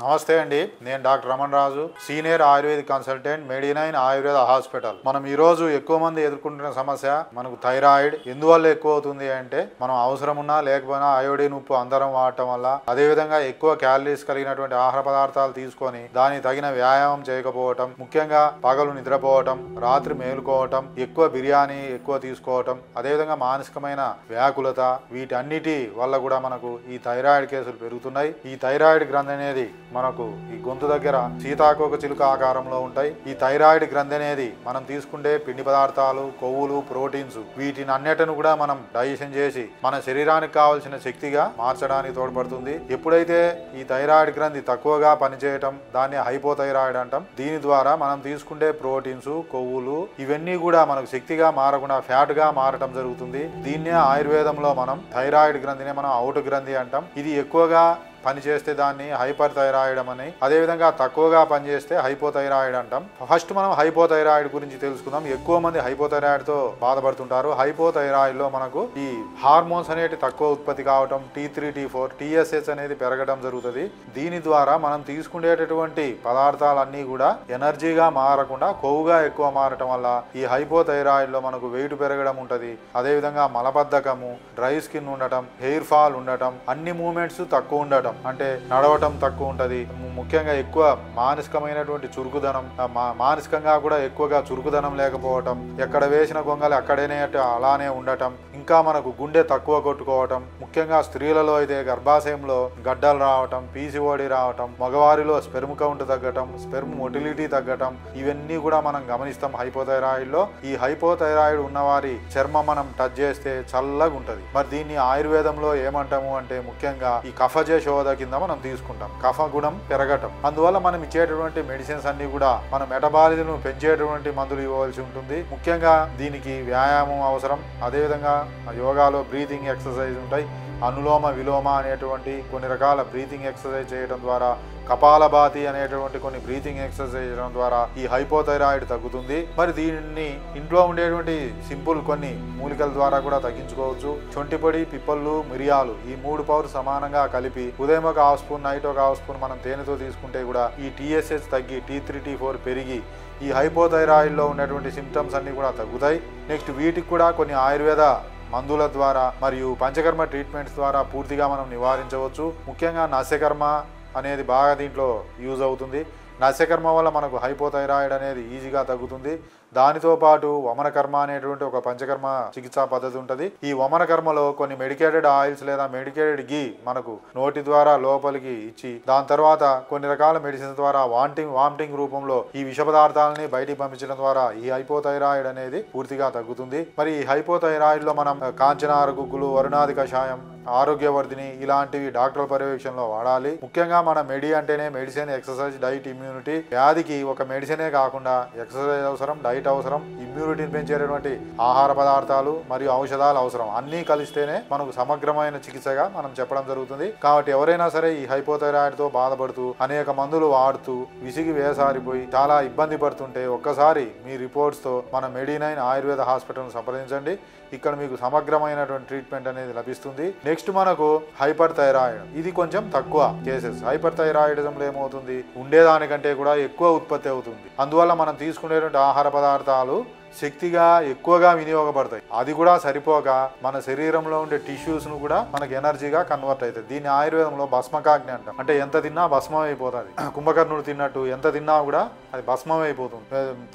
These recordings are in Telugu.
నమస్తే అండి, నేను doctor Ramana Raju, senior Ayurvedic consultant, Medinine Ayurveda hospital. మనం ఈ రోజు ఎక్కువ మంది ఎదుర్కొంటున్న సమస్య మనకు థైరాయిడ్. ఎందువల్ల ఎక్కువ అవుతుంది అంటే మనం అవసరం ఉన్నా లేకపోయినా అయోడిన్ ఉప్పు అందరం వాడటం వల్ల, అదేవిధంగా ఎక్కువ క్యాలరీస్ కలిగినటువంటి ఆహార పదార్థాలు తీసుకొని దానికి తగిన వ్యాయామం చేయకపోవటం, ముఖ్యంగా పగలు నిద్రపోవటం, రాత్రి మేలుకోవటం, ఎక్కువ బిర్యానీ ఎక్కువ తీసుకోవటం, అదేవిధంగా మానసికమైన వ్యాకులత, వీటన్నిటి వల్ల కూడా మనకు ఈ థైరాయిడ్ కేసులు పెరుగుతున్నాయి. ఈ థైరాయిడ్ గ్రంథి అనేది మనకు ఈ గొంతు దగ్గర సీతాకోక చిలుక ఆకారంలో ఉంటాయి. ఈ థైరాయిడ్ గ్రంథి అనేది మనం తీసుకుంటే పిండి పదార్థాలు, కొవ్వులు, ప్రోటీన్స్, వీటిని అన్నిటిని కూడా మనం డైజెషన్ చేసి మన శరీరానికి కావాల్సిన శక్తిగా మార్చడానికి తోడ్పడుతుంది. ఎప్పుడైతే ఈ థైరాయిడ్ గ్రంథి తక్కువగా పనిచేయటం, దాన్ని హైపోథైరాయిడ్ అంటాం. దీని ద్వారా మనం తీసుకుంటే ప్రోటీన్స్, కొవ్వులు ఇవన్నీ కూడా మనకు శక్తిగా మారకుండా ఫ్యాట్ గా మారటం జరుగుతుంది. దీన్నే ఆయుర్వేదంలో మనం థైరాయిడ్ గ్రంథిని మనం ఔట్ గ్రంథి అంటాం. ఇది ఎక్కువగా పనిచేస్తే దాన్ని హైపర్ థైరాయిడ్ అని, అదేవిధంగా తక్కువగా పనిచేస్తే హైపోథైరాయిడ్ అంటాం. ఫస్ట్ మనం హైపోథైరాయిడ్ గురించి తెలుసుకుందాం. ఎక్కువ మంది హైపోథైరాయిడ్ తో బాధపడుతుంటారు. హైపోథైరాయిడ్ లో మనకు ఈ హార్మోన్స్ అనేవి తక్కువ ఉత్పత్తి కావటం, T3, T4, TSH అనేది పెరగడం జరుగుతుంది. దీని ద్వారా మనం తీసుకునేటటువంటి పదార్థాలన్నీ కూడా ఎనర్జీగా మారకుండా కొవ్వుగా ఎక్కువ మారటం వల్ల ఈ హైపోథైరాయిడ్ లో మనకు వెయిట్ పెరగడం ఉంటది. అదేవిధంగా మలబద్ధకము, డ్రై స్కిన్ ఉండటం, హెయిర్ ఫాల్ ఉండటం, అన్ని మూమెంట్స్ తక్కువ ఉండటం, అంటే నడవటం తక్కువ ఉంటది. ముఖ్యంగా ఎక్కువ మానసికమైనటువంటి చురుకుదనం, మానసికంగా కూడా ఎక్కువగా చురుకుదనం లేకపోవటం, ఎక్కడ వేసిన గొంగలి అక్కడనే అలానే ఉండటం, ఇంకా మనకు గుండె తక్కువ కొట్టుకోవటం, ముఖ్యంగా స్త్రీలలో అయితే గర్భాశయంలో గడ్డలు రావటం, PCOD రావటం, మగవారిలో స్పెర్మ్ కౌంట్ తగ్గటం, స్పెర్మ్ మొటిలిటీ తగ్గటం, ఇవన్నీ కూడా మనం గమనిస్తాం హైపోథైరాయిడ్ లో. ఈ హైపోథైరాయిడ్ ఉన్నవారి చర్మం మనం టచ్ చేస్తే చల్లగా ఉంటది. మరి దీన్ని ఆయుర్వేదంలో ఏమంటాము అంటే ముఖ్యంగా ఈ కఫజ శోధ కింద మనం తీసుకుంటాం. కఫ గుణం పెరగటం. అందువల్ల మనం ఇచ్చేటటువంటి మెడిసిన్స్ అన్ని కూడా మన మెటబాలిజం పెంచేటువంటి మందులు ఇవ్వవలసి ఉంటుంది. ముఖ్యంగా దీనికి వ్యాయామం అవసరం. అదేవిధంగా యోగాలో బ్రీతింగ్ ఎక్సర్సైజ్ ఉంటాయి. అనులోమ విలోమ అనేటువంటి కొన్ని రకాల బ్రీతింగ్ ఎక్సర్సైజ్ చేయడం ద్వారా, కపాలభాతి అనేటువంటి కొన్ని బ్రీతింగ్ ఎక్సర్సైజ్ చేయడం ద్వారా ఈ హైపోథైరాయిడ్ తగ్గుతుంది. మరి దీన్ని ఇంట్లో ఉండేటువంటి సింపుల్ కొన్ని మూలికల ద్వారా కూడా తగ్గించుకోవచ్చు. చొంటిపొడి, పిప్పళ్ళు, మిరియాలు ఈ 3 పౌరు సమానంగా కలిపి ఉదయం ఒక హాఫ్ స్పూన్, నైట్ ఒక హాఫ్ స్పూన్ మనం తేనెతో తీసుకుంటే కూడా ఈ TSH తగ్గి T3, T4 పెరిగి ఈ హైపోథైరాయిడ్ లో ఉన్నటువంటి సిమ్టమ్స్ అన్ని కూడా తగ్గుతాయి. నెక్స్ట్ వీటికి కూడా కొన్ని ఆయుర్వేద మందుల ద్వారా మరియు పంచకర్మ ట్రీట్మెంట్స్ ద్వారా పూర్తిగా మనం నివారించవచ్చు. ముఖ్యంగా నస్యకర్మ అనేది బాగా దీంట్లో యూజ్ అవుతుంది. నస్యకర్మ వల్ల మనకు హైపోథైరాయిడ్ అనేది ఈజీగా తగ్గుతుంది. దానితో పాటు వమన కర్మ అనేటువంటి ఒక పంచకర్మ చికిత్సా పద్ధతి ఉంటుంది. ఈ వమన కర్మలో కొన్ని మెడికేటెడ్ ఆయిల్స్ లేదా మెడికేటెడ్ గీ మనకు నోటి ద్వారా లోపలికి ఇచ్చి, దాని తర్వాత కొన్ని రకాల మెడిసిన్స్ ద్వారా వామిటింగ్ రూపంలో ఈ విష పదార్థాలని బయటికి పంపించడం ద్వారా ఈ హైపోథైరాయిడ్ అనేది పూర్తిగా తగ్గుతుంది. మరి ఈ హైపోథైరాయిడ్ లో మనం కాంచనార గుగ్గులు, వరుణాది కషాయం, ఆరోగ్యవర్ధిని ఇలాంటివి డాక్టర్ పర్యవేక్షణలో వాడాలి. ముఖ్యంగా మన మెడి అంటేనే మెడిసిన్, ఎక్సర్సైజ్, డైట్, ఇమ్యూనిటీ. వ్యాధికి ఒక మెడిసినే కాకుండా ఎక్సర్సైజ్ అవసరం, డైట్ అవసరం, ఇమ్యూనిటీని పెంచేటటువంటి ఆహార పదార్థాలు మరియు ఔషధాలు అవసరం. అన్నీ కలిస్తేనే మనకు సమగ్రమైన చికిత్సగా మనం చెప్పడం జరుగుతుంది. కాబట్టి ఎవరైనా సరే ఈ హైపోథైరాయిడ్ తో బాధపడుతూ అనేక మందులు వాడుతూ విసిగి వేసారిపోయి చాలా ఇబ్బంది పడుతుంటే ఒక్కసారి మీ రిపోర్ట్స్ తో మన మెడినైన్ ఆయుర్వేద హాస్పిటల్ సంప్రదించండి. ఇక్కడ మీకు సమగ్రమైనటువంటి ట్రీట్మెంట్ అనేది లభిస్తుంది. నెక్స్ట్ మనకు హైపర్ థైరాయిడ్. ఇది కొంచెం తక్కువ కేసెస్. హైపర్ థైరాయిడిజంలో ఏమవుతుంది, ఉండేదానికంటే కూడా ఎక్కువ ఉత్పత్తి అవుతుంది. అందువల్ల మనం తీసుకునేటువంటి ఆహార పదార్థాలు శక్తిగా ఎక్కువగా వినియోగపడతాయి. అది కూడా సరిపోక మన శరీరంలో ఉండే టిష్యూస్ ను కూడా మనకి ఎనర్జీగా కన్వర్ట్ అవుతుంది. దీన్ని ఆయుర్వేదంలో భస్మకాగ్ని అంటాం. అంటే ఎంత తిన్నా భస్మం అయిపోతుంది. కుంభకర్ణుడు తిన్నట్టు ఎంత తిన్నా కూడా అది భస్మం అయిపోతుంది.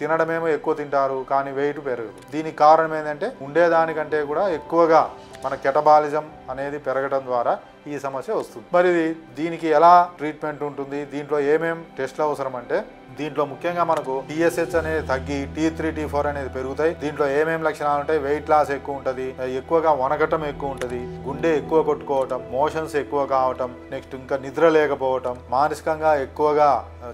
తినడమేమో ఎక్కువ తింటారు కానీ వెయిట్ పెరగదు. దీనికి కారణం ఏంటంటే ఉండేదానికంటే కూడా ఎక్కువగా మన కెటబాలిజం అనేది పెరగడం ద్వారా ఈ సమస్య వస్తుంది. మరి దీనికి ఎలా ట్రీట్మెంట్ ఉంటుంది, దీంట్లో ఏమేం టెస్ట్లు అవసరం అంటే దీంట్లో ముఖ్యంగా మనకు TSH అనేది తగ్గి T3, T4 అనేది పెరుగుతాయి. దీంట్లో ఏమేం లక్షణాలు ఉంటాయి, వెయిట్ లాస్ ఎక్కువ ఉంటది, ఎక్కువగా వనకటం ఎక్కువ ఉంటది, గుండె ఎక్కువ కొట్టుకోవటం, మోషన్స్ ఎక్కువ కావటం, నెక్స్ట్ ఇంకా నిద్ర లేకపోవటం, మానసికంగా ఎక్కువగా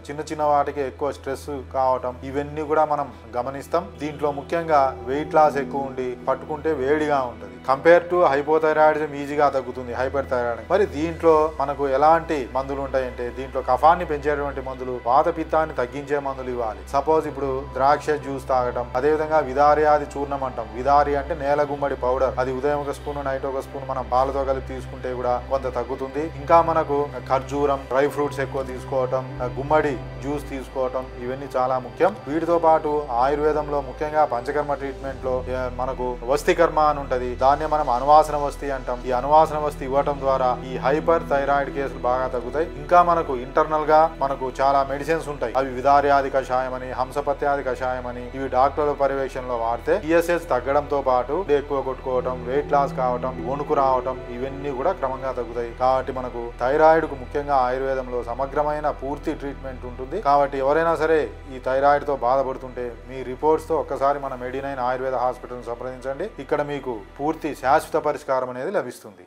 చిన్న వాటికి ఎక్కువ స్ట్రెస్ కావటం, ఇవన్నీ కూడా మనం గమనిస్తాం. దీంట్లో ముఖ్యంగా వెయిట్ లాస్ ఎక్కువ ఉండి పట్టుకుంటే వేడిగా ఉంటది. కంపేర్ టు హైపోథైరాయిడిజం ఈజీగా తగ్గుతుంది హైపర్ థైరాయిడ్. మరి దీంట్లో మనకు ఎలాంటి మందులు ఉంటాయంటే దీంట్లో కఫాన్ని పెంచేటువంటి మందులు, వాత పిత్తాన్ని తగ్గించే మందులు ఇవ్వాలి. సపోజ్ ఇప్పుడు ద్రాక్ష జ్యూస్ తాగటం, అదేవిధంగా విధంగా విదార్యాది చూర్ణం అంటాం. విదారి అంటే నేల గుమ్మడి పౌడర్. అది ఉదయం ఒక స్పూన్ నైట్ ఒక స్పూన్ మనం పాలతో కలిపి తీసుకుంటే కూడా కొంత తగ్గుతుంది. ఇంకా మనకు ఖర్జూరం, డ్రై ఫ్రూట్స్ ఎక్కువ తీసుకోవటం, గుమ్మడి జ్యూస్ తీసుకోవటం ఇవన్నీ చాలా ముఖ్యం. వీటితో పాటు ఆయుర్వేదంలో ముఖ్యంగా పంచకర్మ ట్రీట్మెంట్ లో మనకు వస్తికర్మ అని ఉంటది. దాన్ని మనం అనువాసన వస్తి అంటాం. ఈ అనువాసన వస్తి ఇవ్వటం ద్వారా ఈ హైపర్ థైరాయిడ్ కేసులు బాగా తగ్గుతాయి. ఇంకా మనకు ఇంటర్నల్ గా మనకు చాలా మెడిసిన్స్ ఉంటాయి. అవి విదార్యాది కషాయం అని, హంసపత్యాది కషాయం అని, ఇవి డాక్టర్ల పర్యవేక్షణలో వాడితే టీఎస్హెచ్ తగ్గడంతో పాటు ఎక్కువ కొట్టుకోవటం, వెయిట్ లాస్ కావటం, వణుకు రావటం ఇవన్నీ కూడా క్రమంగా తగ్గుతాయి. కాబట్టి మనకు థైరాయిడ్ కు ముఖ్యంగా ఆయుర్వేదంలో సమగ్రమైన పూర్తి ట్రీట్మెంట్ ఉంటుంది. కాబట్టి ఎవరైనా సరే ఈ థైరాయిడ్ తో బాధపడుతుంటే మీ రిపోర్ట్స్ తో ఒక్కసారి మన మెడి9 ఆయుర్వేద హాస్పిటల్ సంప్రదించండి. ఇక్కడ మీకు పూర్తి శాశ్వత పరిష్కారం అనేది లభిస్తుంది.